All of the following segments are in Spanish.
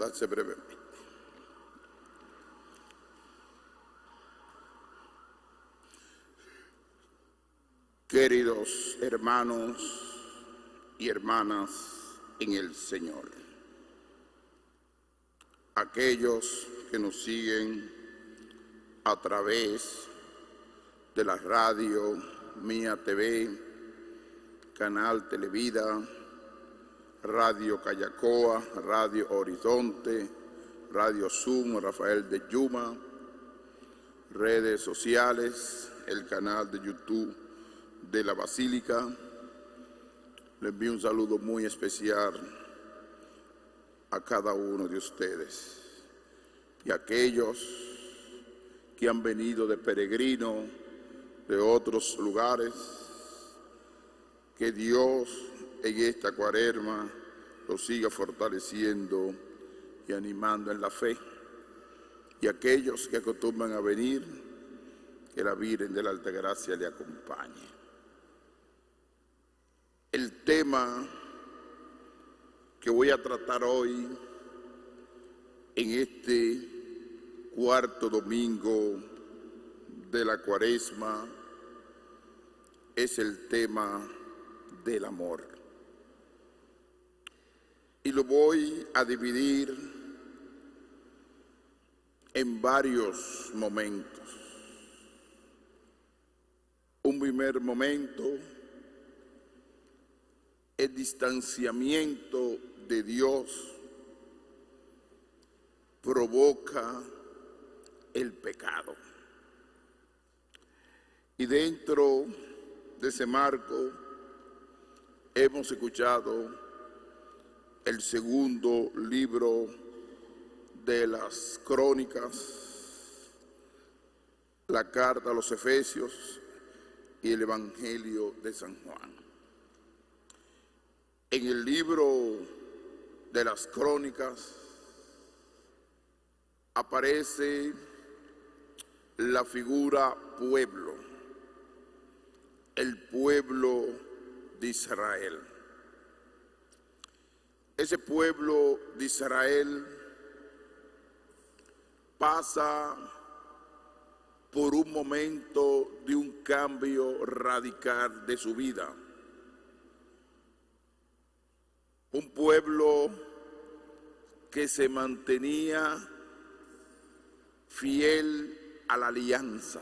saludarse brevemente. Queridos hermanos y hermanas en el Señor, aquellos que nos siguen a través de la radio Mía TV, Canal Televida, Radio Callacoa, Radio Horizonte, Radio Zoom, Rafael de Yuma, redes sociales, el canal de YouTube de la Basílica. Les envío un saludo muy especial a cada uno de ustedes y a aquellos que han venido de peregrino de otros lugares. Que Dios en esta cuaresma los siga fortaleciendo y animando en la fe. Y aquellos que acostumbran a venir, que la Virgen de la Altagracia le acompañe. El tema que voy a tratar hoy en este cuarto domingo de la cuaresma es el tema del amor. Y lo voy a dividir en varios momentos. Un primer momento, el distanciamiento de Dios provoca el pecado. Y dentro de ese marco hemos escuchado el segundo libro de las Crónicas, la carta a los Efesios y el Evangelio de San Juan. En el libro de las Crónicas aparece la figura pueblo, el pueblo de Israel. Ese pueblo de Israel pasa por un momento de un cambio radical de su vida. Un pueblo que se mantenía fiel a la alianza,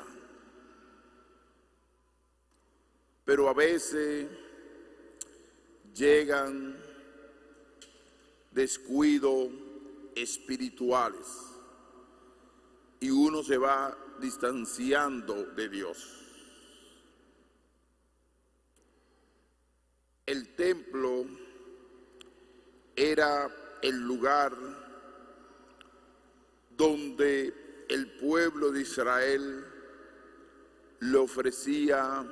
pero a veces llegan descuidos espirituales y uno se va distanciando de Dios. El templo era el lugar donde el pueblo de Israel le ofrecía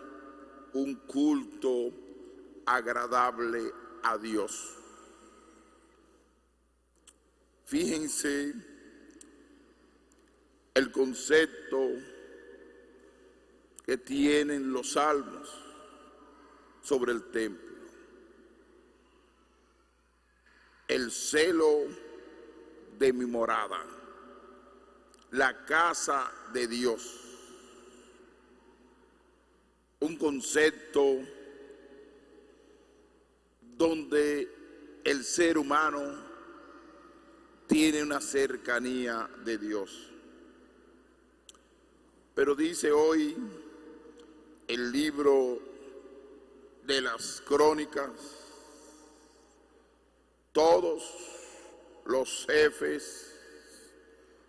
un culto agradable a Dios. Fíjense el concepto que tienen los salmos sobre el templo. El celo de mi morada, la casa de Dios. Un concepto donde el ser humano tiene una cercanía de Dios. Pero dice hoy el libro de las Crónicas, todos los jefes,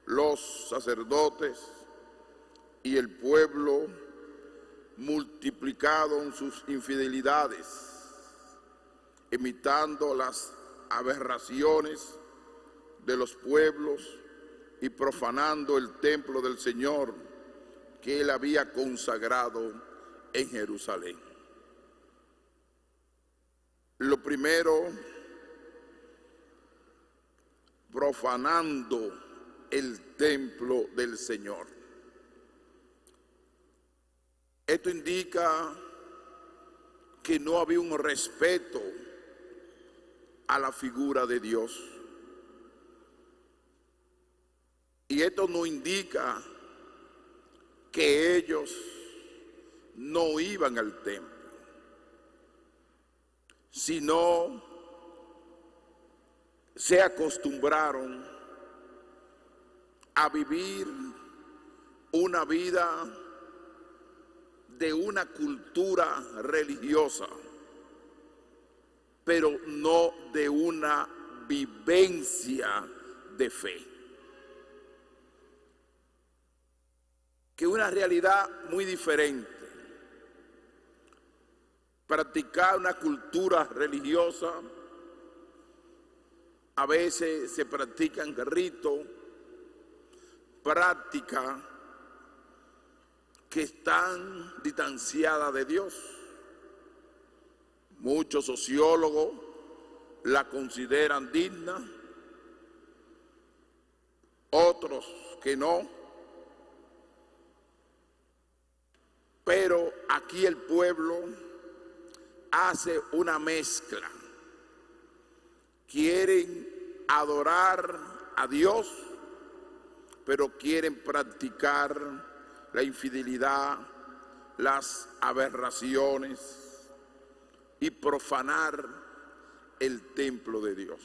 los sacerdotes y el pueblo multiplicaron sus infidelidades, imitando las aberraciones de los pueblos y profanando el templo del Señor que él había consagrado en Jerusalén. Lo primero, profanando el templo del Señor. Esto indica que no había un respeto a la figura de Dios. esto no indica que ellos no iban al templo, sino se acostumbraron a vivir una vida de una cultura religiosa, pero no de una vivencia de fe. Que una realidad muy diferente. Practicar una cultura religiosa, a veces se practican ritos, prácticas que están distanciadas de Dios. Muchos sociólogos la consideran digna, otros que no. Pero aquí el pueblo hace una mezcla. Quieren adorar a Dios, pero quieren practicar la infidelidad, las aberraciones y profanar el templo de Dios.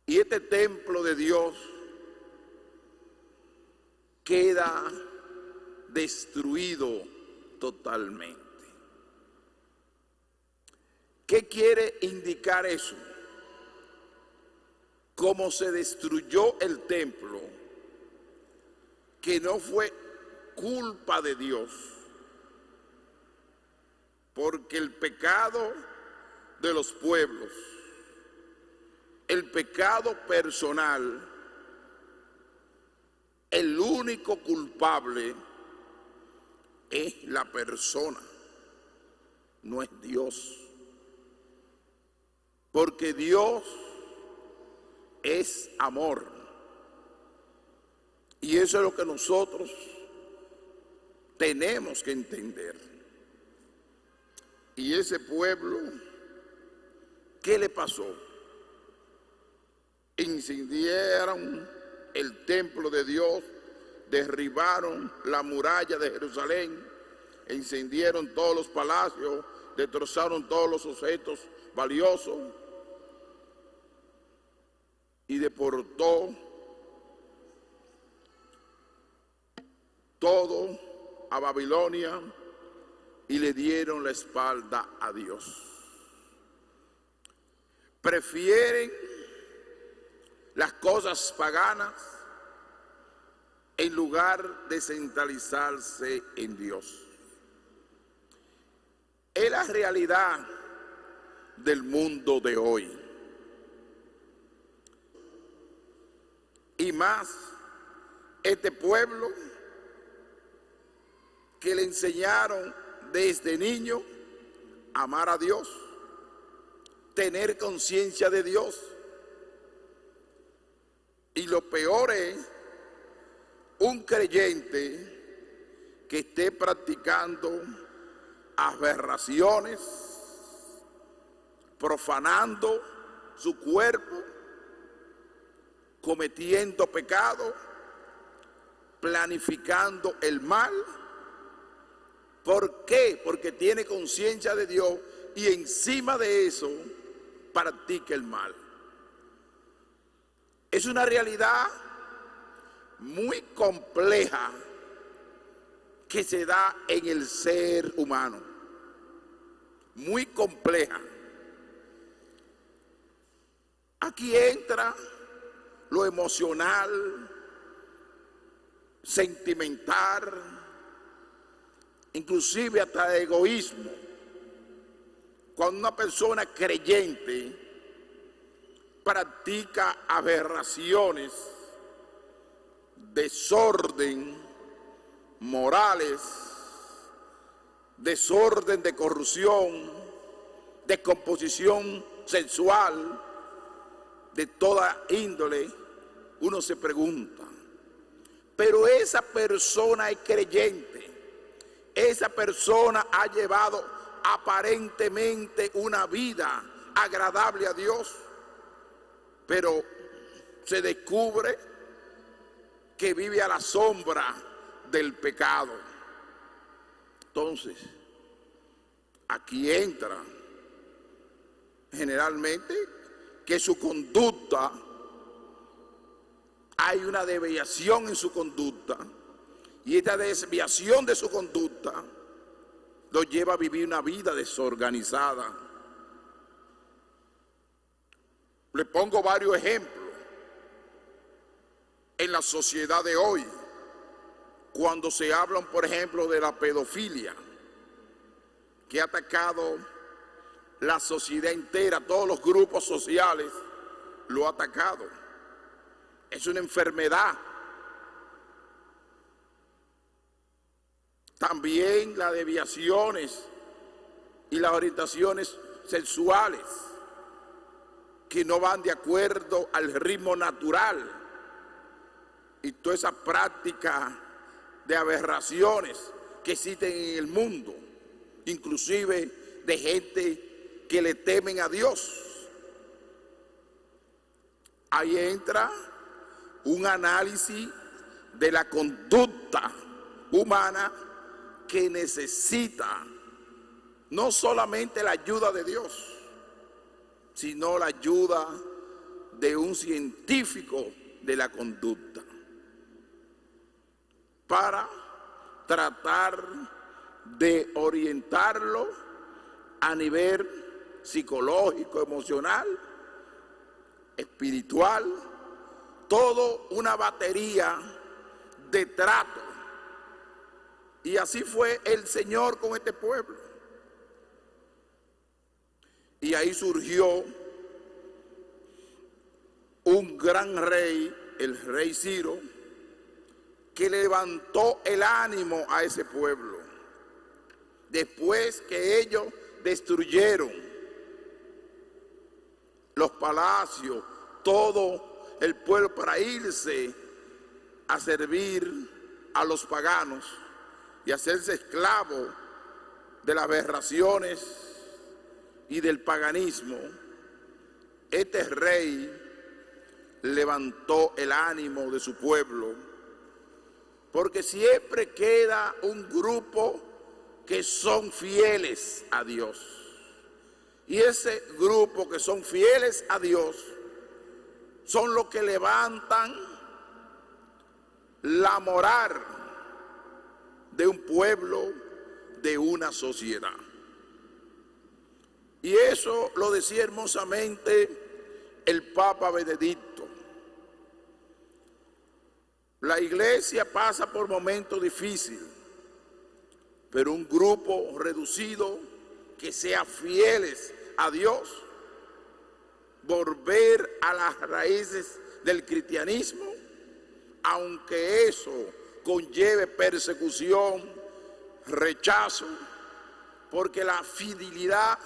Y este templo de Dios queda destruido totalmente. ¿Qué quiere indicar eso? Cómo se destruyó el templo, que no fue culpa de Dios, porque el pecado de los pueblos, el pecado personal, el único culpable es la persona, no es Dios. Porque Dios es amor. Y eso es lo que nosotros tenemos que entender. Y ese pueblo, ¿qué le pasó? Incendiaron el templo de Dios, derribaron la muralla de Jerusalén, incendiaron todos los palacios, destrozaron todos los objetos valiosos y deportó todo a Babilonia y le dieron la espalda a Dios. Prefieren las cosas paganas en lugar de centralizarse en Dios. Es la realidad del mundo de hoy. Y más este pueblo que le enseñaron desde niño a amar a Dios, tener conciencia de Dios. Y lo peor es un creyente que esté practicando aberraciones, profanando su cuerpo, cometiendo pecado, planificando el mal. ¿Por qué? Porque tiene conciencia de Dios y encima de eso practica el mal. Es una realidad muy compleja que se da en el ser humano. Muy compleja. Aquí entra lo emocional, sentimental, inclusive hasta egoísmo. Cuando una persona creyente practica aberraciones, desorden morales, desorden de corrupción, de composición sexual, de toda índole, uno se pregunta, pero esa persona es creyente, esa persona ha llevado aparentemente una vida agradable a Dios, pero se descubre que vive a la sombra del pecado. Entonces, aquí entra generalmente que su conducta, hay una desviación en su conducta, y esta desviación de su conducta lo lleva a vivir una vida desorganizada. Le pongo varios ejemplos. En la sociedad de hoy, cuando se hablan, por ejemplo, de la pedofilia, que ha atacado la sociedad entera, todos los grupos sociales lo ha atacado. Es una enfermedad. También las desviaciones y las orientaciones sexuales que no van de acuerdo al ritmo natural, y toda esa práctica de aberraciones que existen en el mundo, inclusive de gente que le temen a Dios. Ahí entra un análisis de la conducta humana que necesita no solamente la ayuda de Dios, sino la ayuda de un científico de la conducta, para tratar de orientarlo a nivel psicológico, emocional, espiritual, todo una batería de trato. Y así fue el Señor con este pueblo. Y ahí surgió un gran rey, el rey Ciro, que levantó el ánimo a ese pueblo. Después que ellos destruyeron los palacios, todo el pueblo, para irse a servir a los paganos y hacerse esclavos de las aberraciones y del paganismo, este rey levantó el ánimo de su pueblo, porque siempre queda un grupo que son fieles a Dios. Y ese grupo que son fieles a Dios son los que levantan la moral de un pueblo, de una sociedad. Y eso lo decía hermosamente el Papa Benedicto. La iglesia pasa por momentos difíciles, pero un grupo reducido que sea fieles a Dios, volver a las raíces del cristianismo, aunque eso conlleve persecución, rechazo, porque la fidelidad,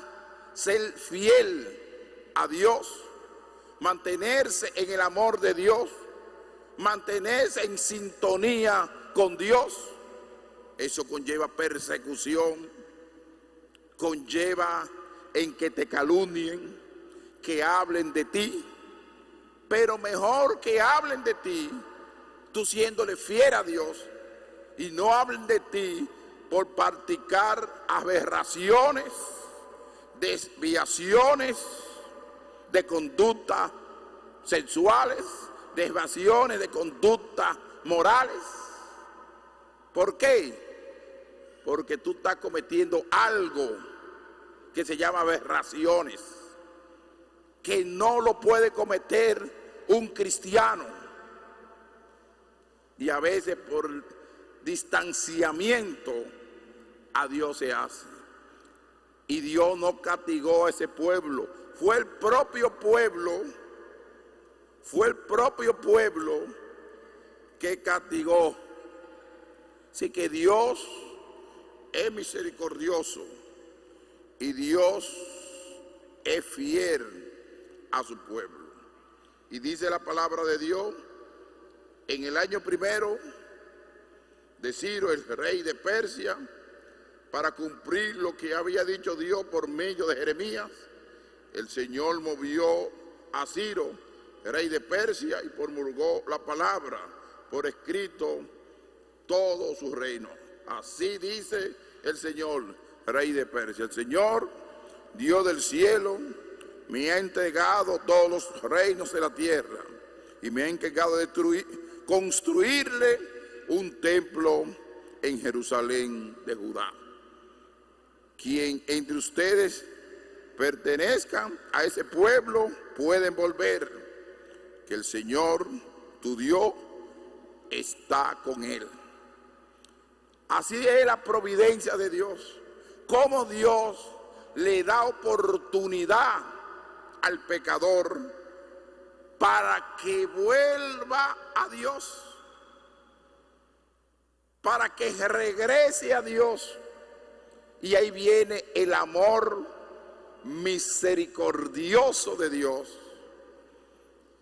ser fiel a Dios, mantenerse en el amor de Dios, mantenerse en sintonía con Dios, eso conlleva persecución, conlleva en que te calumnien, que hablen de ti, pero mejor que hablen de ti, tú siéndole fiel a Dios, y no hablen de ti por practicar aberraciones, desviaciones de conducta sexuales, desviaciones de conducta morales. ¿Por qué? Porque tú estás cometiendo algo que se llama aberraciones, que no lo puede cometer un cristiano. Y a veces por distanciamiento a Dios se hace. Y Dios no castigó a ese pueblo, fue el propio pueblo que castigó. Así que Dios es misericordioso y Dios es fiel a su pueblo. Y dice la palabra de Dios, en el año primero de Ciro, el rey de Persia, para cumplir lo que había dicho Dios por medio de Jeremías, el Señor movió a Ciro, rey de Persia, y promulgó la palabra por escrito todo su reino. Así dice el Señor, rey de Persia: el Señor, Dios del cielo, me ha entregado todos los reinos de la tierra y me ha encargado de construirle un templo en Jerusalén de Judá. Quien entre ustedes pertenezcan a ese pueblo pueden volver, que el Señor, tu Dios, está con él. Así es la providencia de Dios, cómo Dios le da oportunidad al pecador para que vuelva a Dios, para que regrese a Dios. Y ahí viene el amor misericordioso de Dios,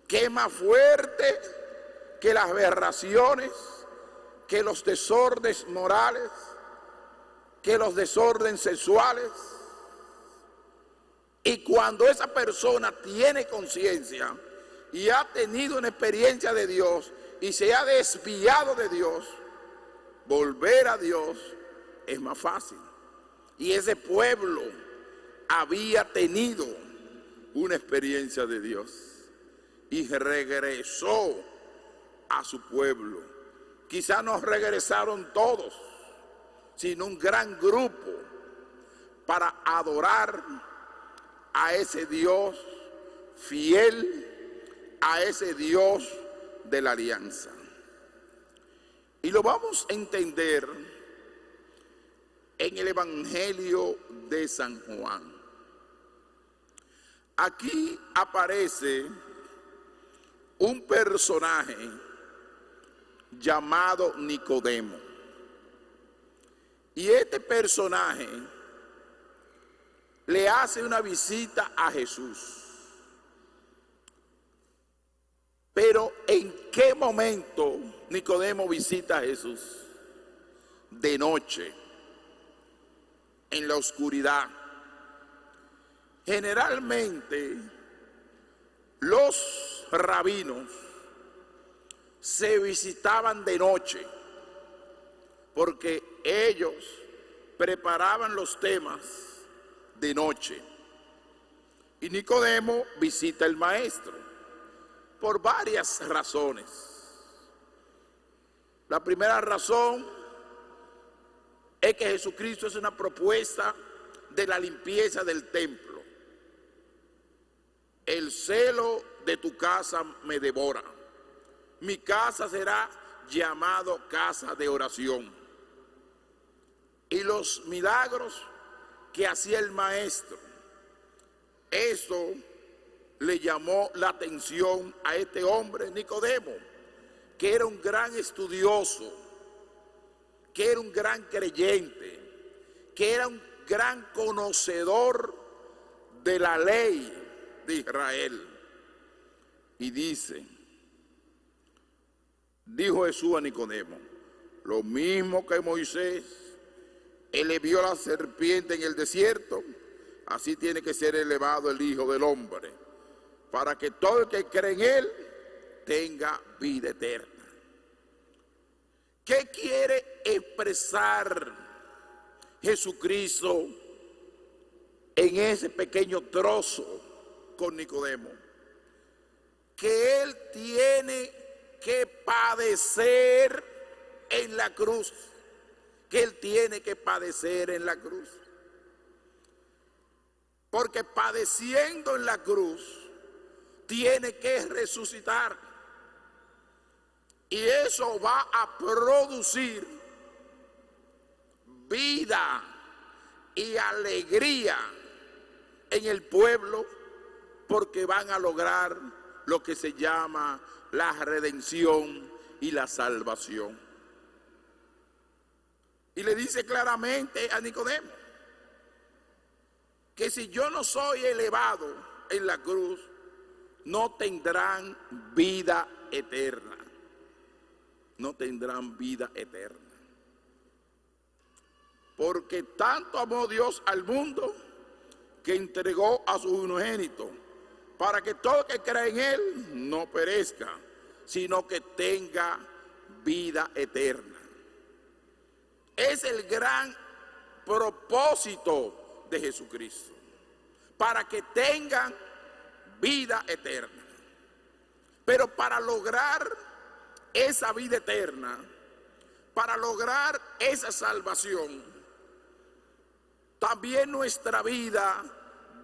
que es más fuerte que las aberraciones, que los desórdenes morales, que los desórdenes sexuales. Y cuando esa persona tiene conciencia y ha tenido una experiencia de Dios y se ha desviado de Dios, volver a Dios es más fácil. Y ese pueblo había tenido una experiencia de Dios y regresó a su pueblo. Quizás no regresaron todos, sino un gran grupo para adorar a ese Dios fiel, a ese Dios de la alianza. Y lo vamos a entender en el Evangelio de San Juan. Aquí aparece un personaje llamado Nicodemo. Y este personaje le hace una visita a Jesús. Pero ¿en qué momento Nicodemo visita a Jesús? De noche, en la oscuridad. Generalmente los rabinos se visitaban de noche porque ellos preparaban los temas de noche. Y Nicodemo visita al maestro por varias razones. La primera razón es que Jesucristo es una propuesta de la limpieza del templo. El celo de tu casa me devora. Mi casa será llamado casa de oración. Y los milagros que hacía el maestro, eso le llamó la atención a este hombre Nicodemo, que era un gran estudioso, que era un gran creyente, que era un gran conocedor de la ley de Israel. Y dijo Jesús a Nicodemo: lo mismo que Moisés elevó la serpiente en el desierto, así tiene que ser elevado el Hijo del Hombre, para que todo el que cree en él tenga vida eterna. ¿Qué quiere expresar Jesucristo en ese pequeño trozo con Nicodemo? Que él tiene que padecer en la cruz, que él tiene que padecer en la cruz, porque padeciendo en la cruz tiene que resucitar, y eso va a producir vida y alegría en el pueblo, porque van a lograr lo que se llama la redención y la salvación. Y le dice claramente a Nicodemo que si yo no soy elevado en la cruz, no tendrán vida eterna. No tendrán vida eterna. Porque tanto amó Dios al mundo que entregó a su unigénito, para que todo el que cree en Él no perezca, sino que tenga vida eterna. Es el gran propósito de Jesucristo, para que tengan vida eterna. Pero para lograr esa vida eterna, para lograr esa salvación, también nuestra vida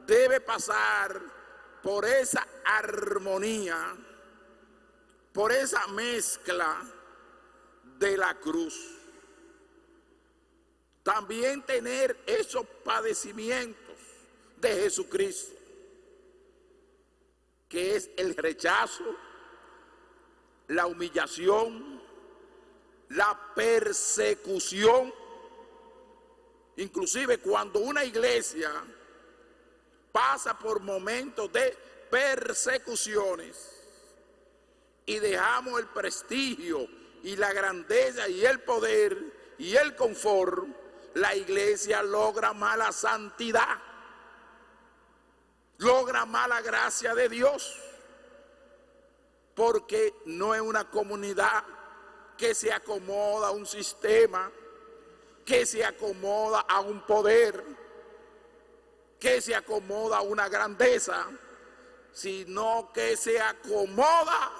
debe pasar por esa armonía, por esa mezcla de la cruz. También tener esos padecimientos de Jesucristo, que es el rechazo, la humillación, la persecución. Inclusive cuando una iglesia pasa por momentos de persecuciones y dejamos el prestigio y la grandeza y el poder y el confort, la iglesia logra mala santidad, logra mala gracia de Dios, porque no es una comunidad que se acomoda a un sistema, que se acomoda a un poder, que se acomoda a una grandeza, sino que se acomoda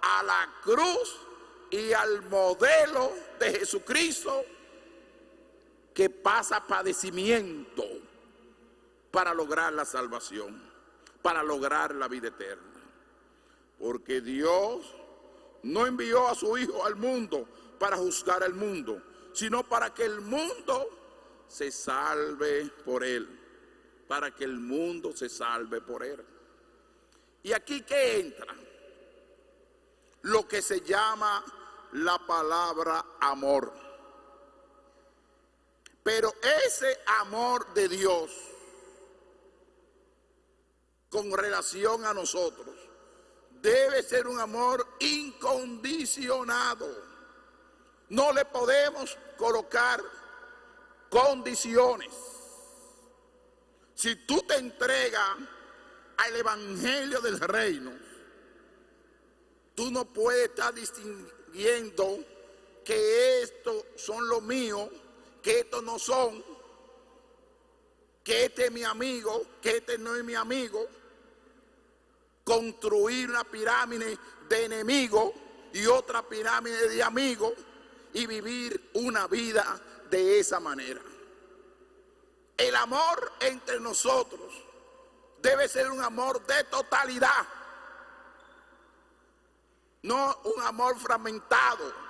a la cruz y al modelo de Jesucristo, que pasa padecimiento para lograr la salvación, para lograr la vida eterna. Porque Dios no envió a su Hijo al mundo para juzgar al mundo, sino para que el mundo se salve por Él, para que el mundo se salve por Él. Y aquí ¿qué entra? Lo que se llama la palabra amor. Pero ese amor de Dios con relación a nosotros debe ser un amor incondicionado. No le podemos colocar condiciones. Si tú te entregas al evangelio del reino, tú no puedes estar distinguiendo que estos son los míos, que estos no son, que este es mi amigo, que este no es mi amigo. Construir una pirámide de enemigos y otra pirámide de amigos y vivir una vida de esa manera. El amor entre nosotros debe ser un amor de totalidad, no un amor fragmentado.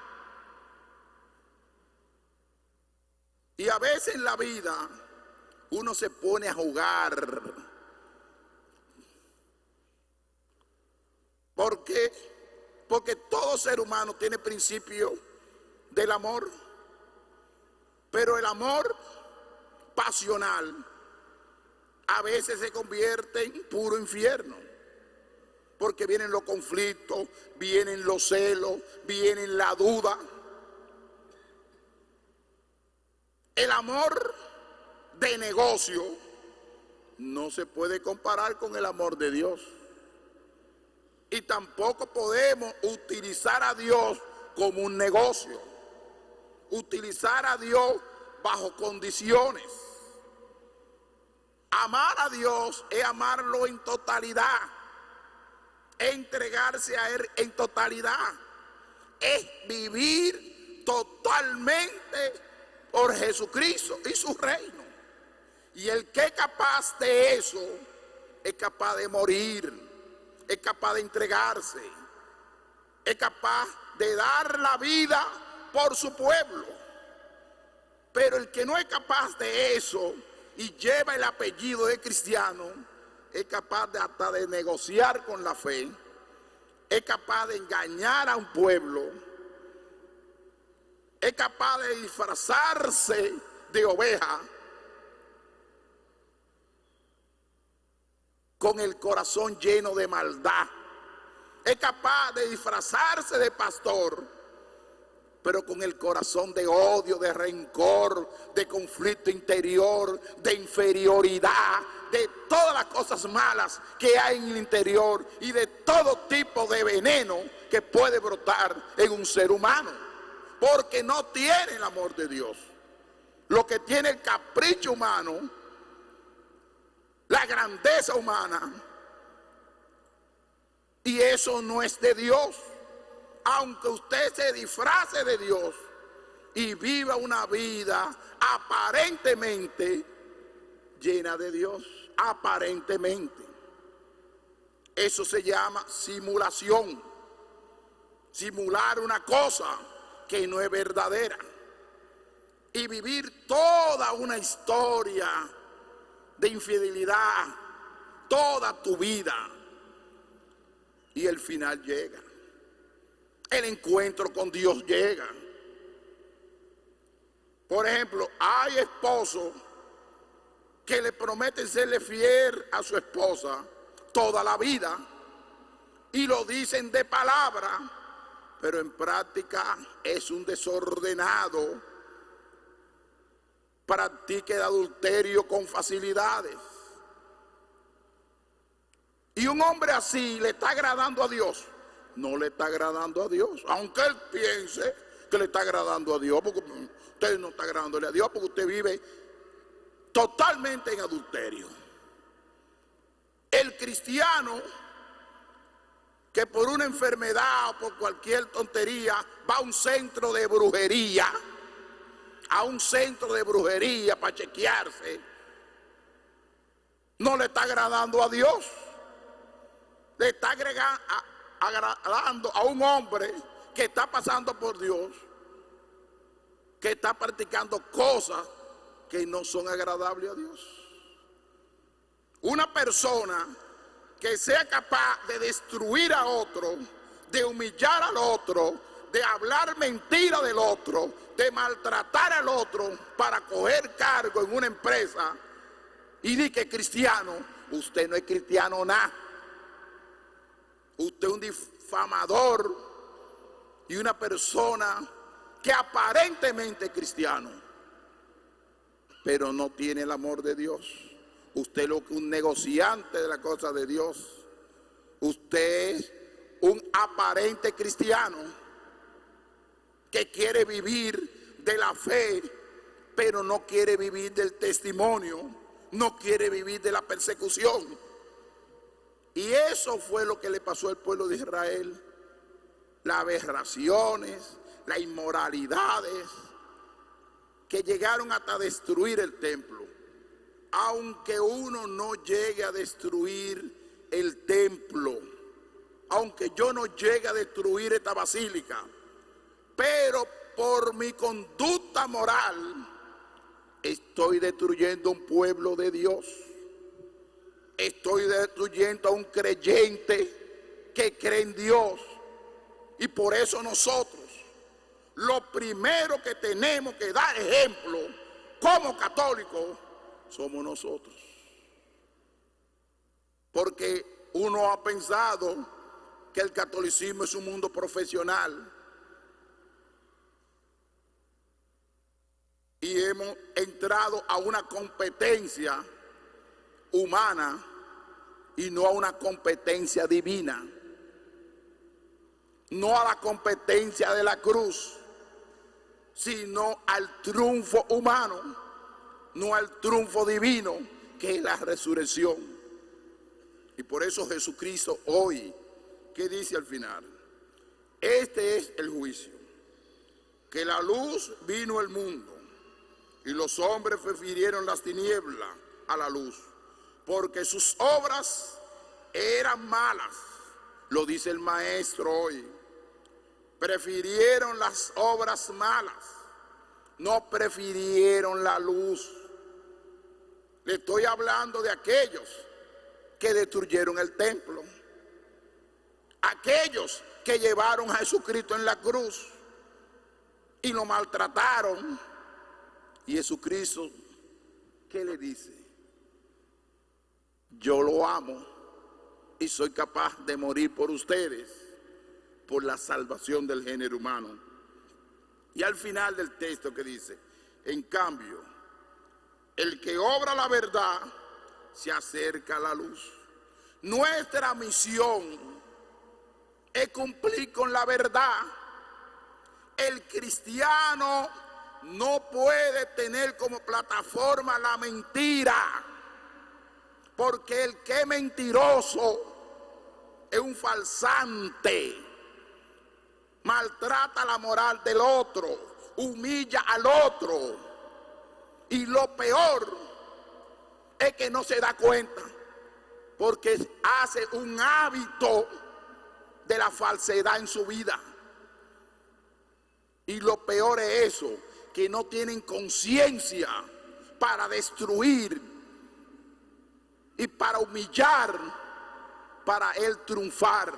Y a veces en la vida uno se pone a jugar. ¿Por qué? Porque todo ser humano tiene principio del amor, pero el amor pasional a veces se convierte en puro infierno, porque vienen los conflictos, vienen los celos, vienen la duda. El amor de negocio no se puede comparar con el amor de Dios. Y tampoco podemos utilizar a Dios como un negocio, utilizar a Dios bajo condiciones. Amar a Dios es amarlo en totalidad, entregarse a Él en totalidad, es vivir totalmente por Jesucristo y su reino. Y el que es capaz de eso es capaz de morir, es capaz de entregarse, es capaz de dar la vida por su pueblo. Pero el que no es capaz de eso y lleva el apellido de cristiano, es capaz de hasta de negociar con la fe, es capaz de engañar a un pueblo, es capaz de disfrazarse de oveja con el corazón lleno de maldad. Es capaz de disfrazarse de pastor, pero con el corazón de odio, de rencor, de conflicto interior, de inferioridad, de todas las cosas malas que hay en el interior y de todo tipo de veneno que puede brotar en un ser humano, porque no tiene el amor de Dios. Lo que tiene el capricho humano, la grandeza humana, y eso no es de Dios. Aunque usted se disfrace de Dios y viva una vida aparentemente llena de Dios, aparentemente. Eso se llama simulación. Simular una cosa que no es verdadera. Y vivir toda una historia de infidelidad, toda tu vida. Y el final llega. El encuentro con Dios llega. Por ejemplo, hay esposos que le prometen serle fiel a su esposa toda la vida y lo dicen de palabra, pero en práctica es un desordenado, practica el adulterio con facilidades. Y un hombre así le está agradando a Dios. No le está agradando a Dios, aunque él piense que le está agradando a Dios, porque usted no está agradándole a Dios, porque usted vive totalmente en adulterio. El cristiano que por una enfermedad o por cualquier tontería va a un centro de brujería, para chequearse, no le está agradando a Dios, le está agradando a un hombre que está pasando por Dios, que está practicando cosas que no son agradables a Dios. Una persona que sea capaz de destruir a otro, de humillar al otro, de hablar mentira del otro, de maltratar al otro para coger cargo en una empresa y di que es cristiano, usted no es cristiano nada. Usted es un difamador y una persona que aparentemente es cristiano, pero no tiene el amor de Dios. Usted es lo que un negociante de la cosa de Dios. Usted es un aparente cristiano que quiere vivir de la fe, pero no quiere vivir del testimonio, no quiere vivir de la persecución. Y eso fue lo que le pasó al pueblo de Israel. Las aberraciones, las inmoralidades que llegaron hasta destruir el templo. Aunque uno no llegue a destruir el templo, aunque yo no llegue a destruir esta basílica, pero por mi conducta moral estoy destruyendo un pueblo de Dios. Estoy destruyendo a un creyente que cree en Dios. Y por eso nosotros, lo primero que tenemos que dar ejemplo como católicos, somos nosotros. Porque uno ha pensado que el catolicismo es un mundo profesional. Y hemos entrado a una competencia humana y no a una competencia divina, no a la competencia de la cruz, sino al triunfo humano, no al triunfo divino, que es la resurrección. Y por eso Jesucristo hoy, ¿qué dice al final? Este es el juicio, que la luz vino al mundo y los hombres prefirieron las tinieblas a la luz, porque sus obras eran malas. Lo dice el maestro hoy. Prefirieron las obras malas, no prefirieron la luz. Le estoy hablando de aquellos que destruyeron el templo, aquellos que llevaron a Jesucristo en la cruz y lo maltrataron. Y Jesucristo, ¿qué le dice? Yo lo amo y soy capaz de morir por ustedes, por la salvación del género humano. Y al final del texto que dice, en cambio, el que obra la verdad se acerca la luz. Nuestra misión es cumplir con la verdad. El cristiano no puede tener como plataforma la mentira, porque el que es mentiroso es un falsante, maltrata la moral del otro, humilla al otro, y lo peor es que no se da cuenta, porque hace un hábito de la falsedad en su vida. Y lo peor es eso, que no tienen conciencia para destruir y para humillar, para él triunfar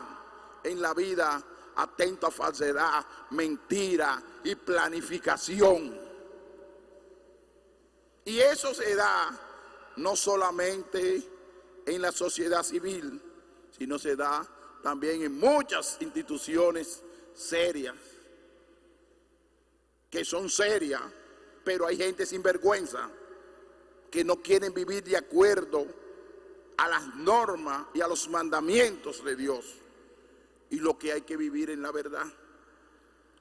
en la vida, atento a falsedad, mentira y planificación. Y eso se da no solamente en la sociedad civil, sino se da también en muchas instituciones serias, que son serias, pero hay gente sin vergüenza que no quieren vivir de acuerdo a las normas y a los mandamientos de Dios, y lo que hay que vivir en la verdad.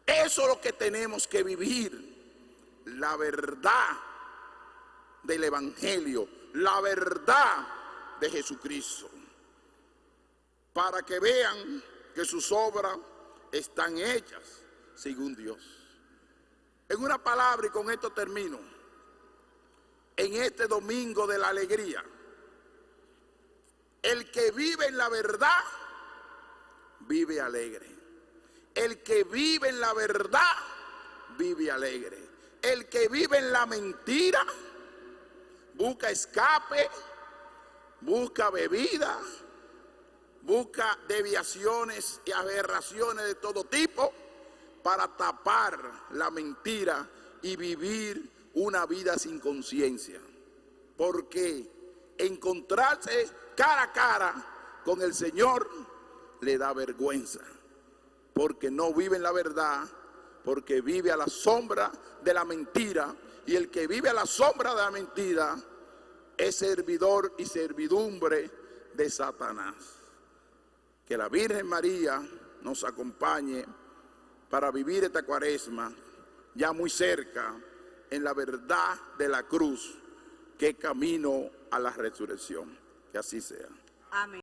Eso es lo que tenemos que vivir, la verdad del Evangelio, la verdad de Jesucristo, para que vean que sus obras están hechas según Dios. En una palabra, y con esto termino, en este domingo de la alegría, el que vive en la verdad, vive alegre. El que vive en la verdad, vive alegre. El que vive en la mentira, busca escape, busca bebida, busca desviaciones y aberraciones de todo tipo para tapar la mentira y vivir una vida sin conciencia. Porque encontrarse cara a cara con el Señor le da vergüenza, porque no vive en la verdad, porque vive a la sombra de la mentira, y el que vive a la sombra de la mentira es servidor y servidumbre de Satanás. Que la Virgen María nos acompañe para vivir esta Cuaresma ya muy cerca en la verdad de la cruz, que es camino a la resurrección. Que así sea. Amén.